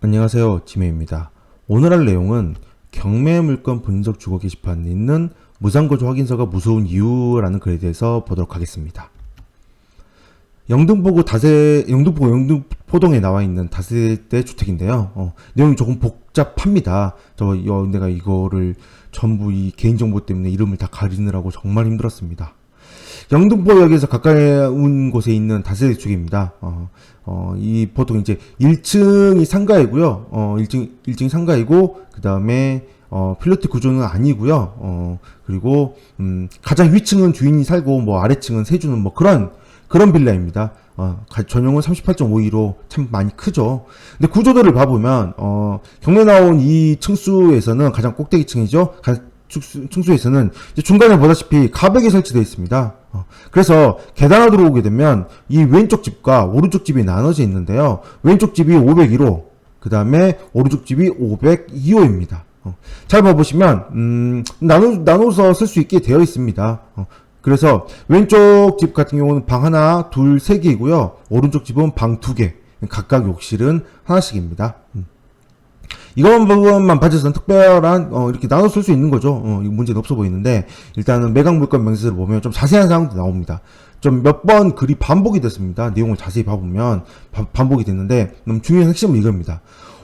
안녕하세요, 지메입니다. 오늘 할 내용은 경매물건 분석 주거 게시판에 있는 무상거주 확인서가 무서운 이유라는 글에 대해서 보도록 하겠습니다. 영등포동에 나와 있는 다세대 주택인데요. 내용이 조금 복잡합니다. 내가 이거를 전부 이 개인정보 때문에 이름을 다 가리느라고 정말 힘들었습니다. 영등포역에서 가까운 곳에 있는 다세대 주택입니다. 이 보통 이제 1층이 상가이고요. 1층이 상가이고, 그 다음에 필로티 구조는 아니고요. 그리고 가장 위층은 주인이 살고, 뭐 아래층은 세주는 뭐 그런 빌라입니다. 전용은 38.52로 참 많이 크죠. 근데 구조도를 봐보면 경매 나온 이 층수에서는 가장 꼭대기층이죠. 층수에서는 중간에 보다시피 가벽이 설치되어 있습니다. 그래서 계단으로 들어오게 되면 이 왼쪽 집과 오른쪽 집이 나눠져 있는데요. 왼쪽 집이 501호, 그 다음에 오른쪽 집이 502호입니다. 잘 봐보시면 나눠서 쓸 수 있게 되어 있습니다. 그래서 왼쪽 집 같은 경우는 방 하나, 둘, 세 개이고요. 오른쪽 집은 방 두 개, 각각 욕실은 하나씩입니다. 이런 부분만 봐줘서는 특별한 이렇게 나눠 쓸 수 있는 거죠. 문제는 없어 보이는데, 일단은 매각 물건 명세서를 보면 좀 자세한 사항도 나옵니다. 좀 몇 번 글이 반복이 됐습니다. 내용을 자세히 봐보면 반복이 됐는데, 너무 중요한 핵심은 이겁니다.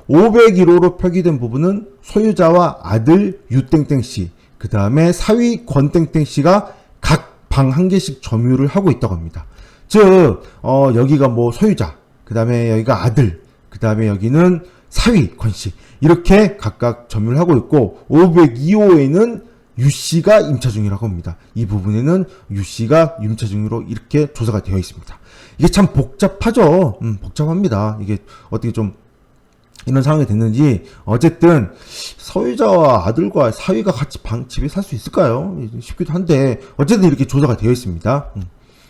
501호로 표기된 부분은 소유자와 아들 유땡땡씨, 그 다음에 사위 권땡땡씨가 각 방 한 개씩 점유를 하고 있다고 합니다. 즉 여기가 뭐 소유자, 그 다음에 여기가 아들, 그 다음에 여기는 사위 권씨, 이렇게 각각 점유를 하고 있고, 502호에는 유씨가 임차 중이라고 합니다. 이 부분에는 유씨가 임차 중으로 이렇게 조사가 되어 있습니다. 이게 참 복잡하죠. 복잡합니다. 이게 어떻게 좀 이런 상황이 됐는지. 어쨌든 소유자와 아들과 사위가 같이 집에 살 수 있을까요? 싶기도 한데 어쨌든 이렇게 조사가 되어 있습니다.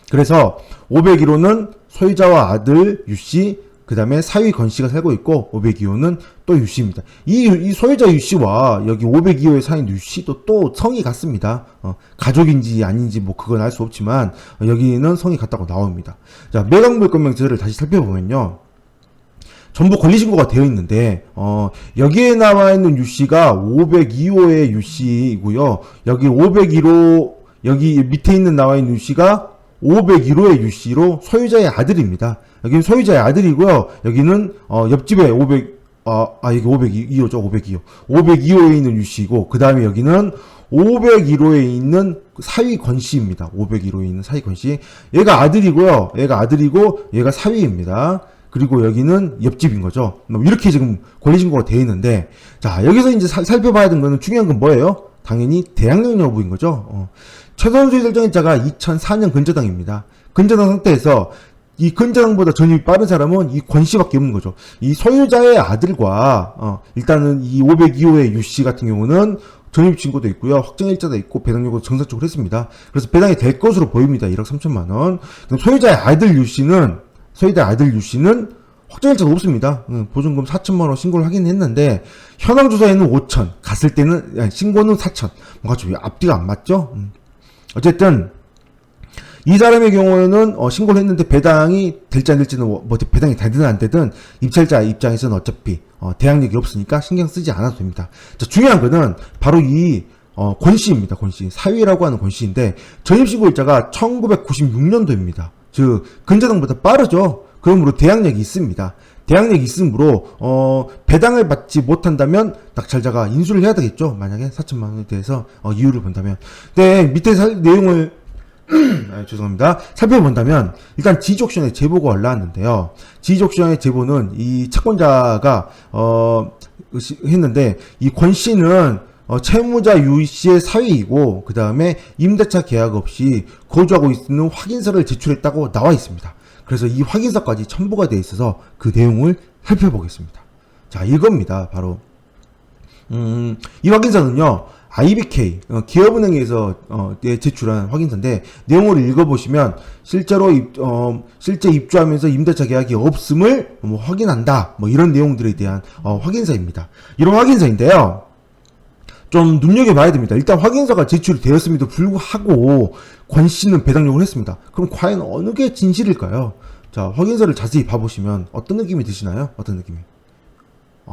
그래서 501호는 소유자와 아들 유씨, 그 다음에 사위 권씨가 살고 있고, 502호는 또 유씨입니다. 이 소유자 유씨와 여기 502호의 사인 유씨도 또 성이 같습니다. 가족인지 아닌지 뭐 그건 알 수 없지만 여기는 성이 같다고 나옵니다. 자, 매각물건 명세서를 다시 살펴보면요, 전부 권리신고가 되어 있는데 여기에 나와 있는 유씨가 502호의 유씨이고요. 여기 501호, 여기 밑에 있는 나와 있는 유씨가 501호의 유씨로 소유자의 아들입니다. 여기는 소유자의 아들이고요. 여기는 옆집에 여기 502호죠. 502호. 502호에 있는 유씨고, 그 다음에 여기는 501호에 있는 사위 권씨입니다. 501호에 있는 사위 권씨. 얘가 아들이고요. 얘가 아들이고 얘가 사위입니다. 그리고 여기는 옆집인 거죠. 이렇게 지금 권리신고가 되어 있는데, 자, 여기서 이제 살펴봐야 되는 거는, 중요한 건 뭐예요? 당연히 대항력 여부인 거죠. 최소한 수익 설정일자가 2004년 근저당입니다. 근저당 상태에서 이 근저당보다 전입이 빠른 사람은 이 권씨밖에 없는 거죠. 이 소유자의 아들과 일단은 이 502호의 유씨 같은 경우는 전입 신고도 있고요, 확정일자도 있고 배당료도 정상적으로 했습니다. 그래서 배당이 될 것으로 보입니다. 1억 3천만 원. 소유자의 아들 유씨는 확정일자도 없습니다. 보증금 4천만 원 신고를 하긴 했는데, 현황 조사에는 5천, 갔을 때는 신고는 4천. 뭔가 좀 앞뒤가 안 맞죠? 어쨌든 이 사람의 경우에는 신고를 했는데 배당이 될지 안 될지는, 뭐 배당이 되든 안 되든 입찰자 입장에서는 어차피 대항력이 없으니까 신경 쓰지 않아도 됩니다. 자, 중요한 거는 바로 이 권씨입니다. 권씨, 사위라고 하는 권씨인데, 전입신고일자가 1996년도입니다. 즉 근저당보다 빠르죠. 그러므로 대항력이 있습니다. 대항력이 있으므로 배당을 받지 못한다면 낙찰자가 인수를 해야 되겠죠. 만약에 4천만 원에 대해서 이유를 본다면. 네, 밑에 내용을 죄송합니다. 살펴본다면, 일단 지지옥션의 제보가 올라왔는데요. 지지옥션의 제보는 이 채권자가 했는데, 이 권씨는 채무자 유씨의 사위이고, 그 다음에 임대차 계약 없이 거주하고 있는 확인서를 제출했다고 나와 있습니다. 그래서 이 확인서까지 첨부가 되어 있어서 그 내용을 살펴보겠습니다. 자, 이겁니다. 바로 이 확인서는요, IBK 기업은행에서 제출한 확인서인데, 내용을 읽어보시면 실제 입주하면서 임대차 계약이 없음을 확인한다, 이런 내용들에 대한 확인서입니다. 이런 확인서인데요, 좀 눈여겨봐야 됩니다. 일단 확인서가 제출이 되었음에도 불구하고 권씨는 배당 요구를 했습니다. 그럼 과연 어느 게 진실일까요? 자, 확인서를 자세히 봐보시면 어떤 느낌이 드시나요? 어떤 느낌이?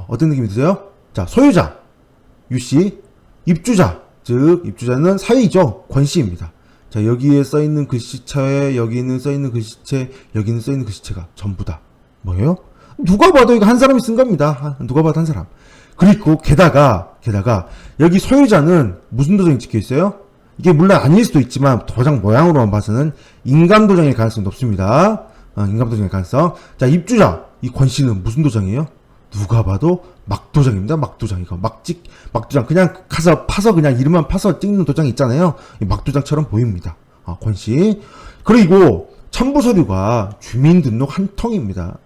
어떤 느낌이 드세요? 자, 소유자, 유씨, 입주자, 즉 입주자는 사위죠. 권씨입니다. 자, 여기에 써있는 글씨체에 여기는 써있는 글씨체, 여기는 써있는 글씨체가 전부 다 뭐예요? 누가 봐도 이거 한 사람이 쓴 겁니다. 누가 봐도 한 사람. 그리고 게다가 여기 소유자는 무슨 도장이 찍혀 있어요? 이게 물론 아닐 수도 있지만 도장 모양으로만 봐서는 인감 도장일 가능성이 높습니다. 인감 도장일 가능성. 자, 입주자 이 권씨는 무슨 도장이에요? 누가 봐도 막도장입니다. 막도장. 이거 막도장. 그냥 파서 그냥 이름만 파서 찍는 도장이 있잖아요. 막도장처럼 보입니다. 권씨. 그리고 첨부 서류가 주민등록 한 통입니다.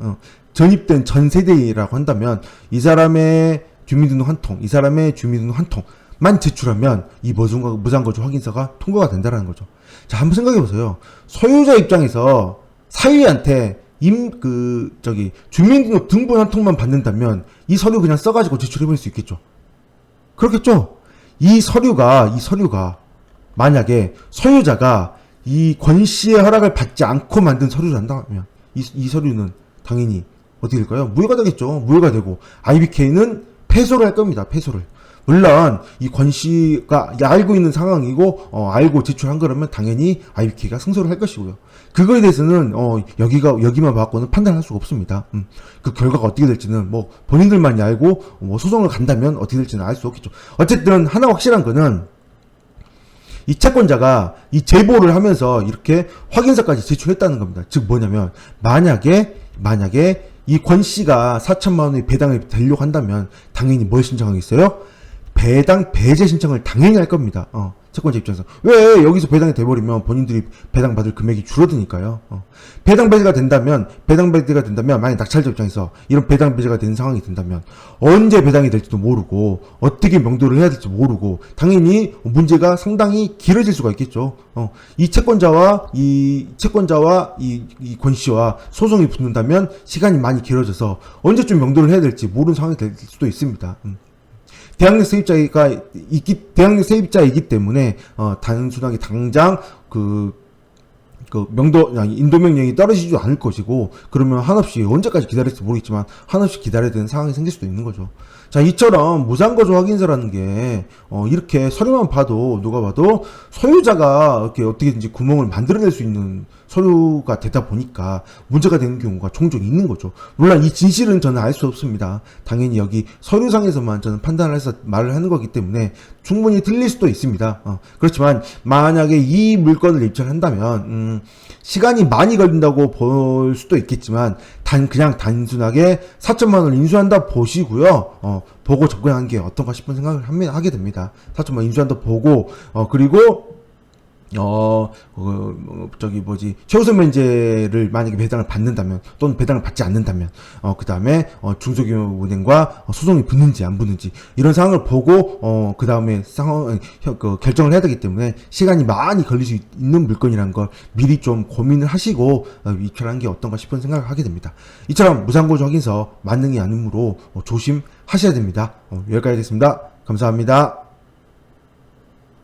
전입된 전 세대라고 한다면 이 사람의 주민등록 한 통, 이 사람의 주민등록 한 통만 제출하면 이 무상거주 확인서가 통과가 된다는 거죠. 자, 한번 생각해 보세요. 소유자 입장에서 사위한테 주민등록 등본 한 통만 받는다면 이 서류 그냥 써가지고 제출해버릴 수 있겠죠. 그렇겠죠? 이 서류가 만약에 소유자가 이 권씨의 허락을 받지 않고 만든 서류란다면 이 서류는 당연히 어떻게 될까요? 무효가 되겠죠. 무효가 되고 IBK는 패소를 할 겁니다. 패소를. 물론 이 권씨가 알고 있는 상황이고 알고 제출한 거라면 당연히 IBK가 승소를 할 것이고요. 그거에 대해서는 여기만 봐갖고는 판단할 수가 없습니다. 그 결과가 어떻게 될지는 뭐 본인들만이 알고 뭐 소송을 간다면 어떻게 될지는 알 수 없겠죠. 어쨌든 하나 확실한 거는 이 채권자가 이 제보를 하면서 이렇게 확인서까지 제출했다는 겁니다. 즉 뭐냐면 만약에 이 권씨가 4천만 원의 배당을 되려고 한다면 당연히 뭘 신청하겠어요? 배당 배제 신청을 당연히 할 겁니다. 채권자 입장에서. 왜? 여기서 배당이 돼버리면 본인들이 배당 받을 금액이 줄어드니까요. 배당 배제가 된다면 만약 낙찰자 입장에서 이런 배당 배제가 되는 상황이 된다면 언제 배당이 될지도 모르고 어떻게 명도를 해야 될지 모르고 당연히 문제가 상당히 길어질 수가 있겠죠. 이 채권자와 이 권씨와 소송이 붙는다면 시간이 많이 길어져서 언제쯤 명도를 해야 될지 모르는 상황이 될 수도 있습니다. 대항력 세입자이기 때문에 단순하게 당장 인도명령이 떨어지지 않을 것이고 그러면 한없이 언제까지 기다릴지 모르겠지만 한없이 기다려야 되는 상황이 생길 수도 있는 거죠. 자, 이처럼 무상거주 확인서라는 게 이렇게 서류만 봐도 누가 봐도 소유자가 이렇게 어떻게든지 구멍을 만들어낼 수 있는 서류가 되다 보니까 문제가 되는 경우가 종종 있는 거죠. 물론 이 진실은 저는 알 수 없습니다. 당연히 여기 서류상에서만 저는 판단을 해서 말을 하는 거기 때문에 충분히 틀릴 수도 있습니다. 그렇지만 만약에 이 물건을 입찰한다면 시간이 많이 걸린다고 볼 수도 있겠지만 그냥 단순하게 4천만 원을 인수한다 보시고요. 보고 접근한 게 어떤가 싶은 생각을 하게 됩니다. 4천만 원 인수한다 보고 그리고 최우선 면제를 만약에 배당을 받는다면 또는 배당을 받지 않는다면 그 다음에 중소규모 은행과 소송이 붙는지 안 붙는지 이런 상황을 보고 그 다음에 결정을 해야 되기 때문에 시간이 많이 걸릴 수 있는 물건이라는 걸 미리 좀 고민을 하시고 입찰하는 게 어떤가 싶은 생각을 하게 됩니다. 이처럼 무상거주 확인서 만능이 아니므로 조심하셔야 됩니다. 여기까지 하겠습니다. 감사합니다.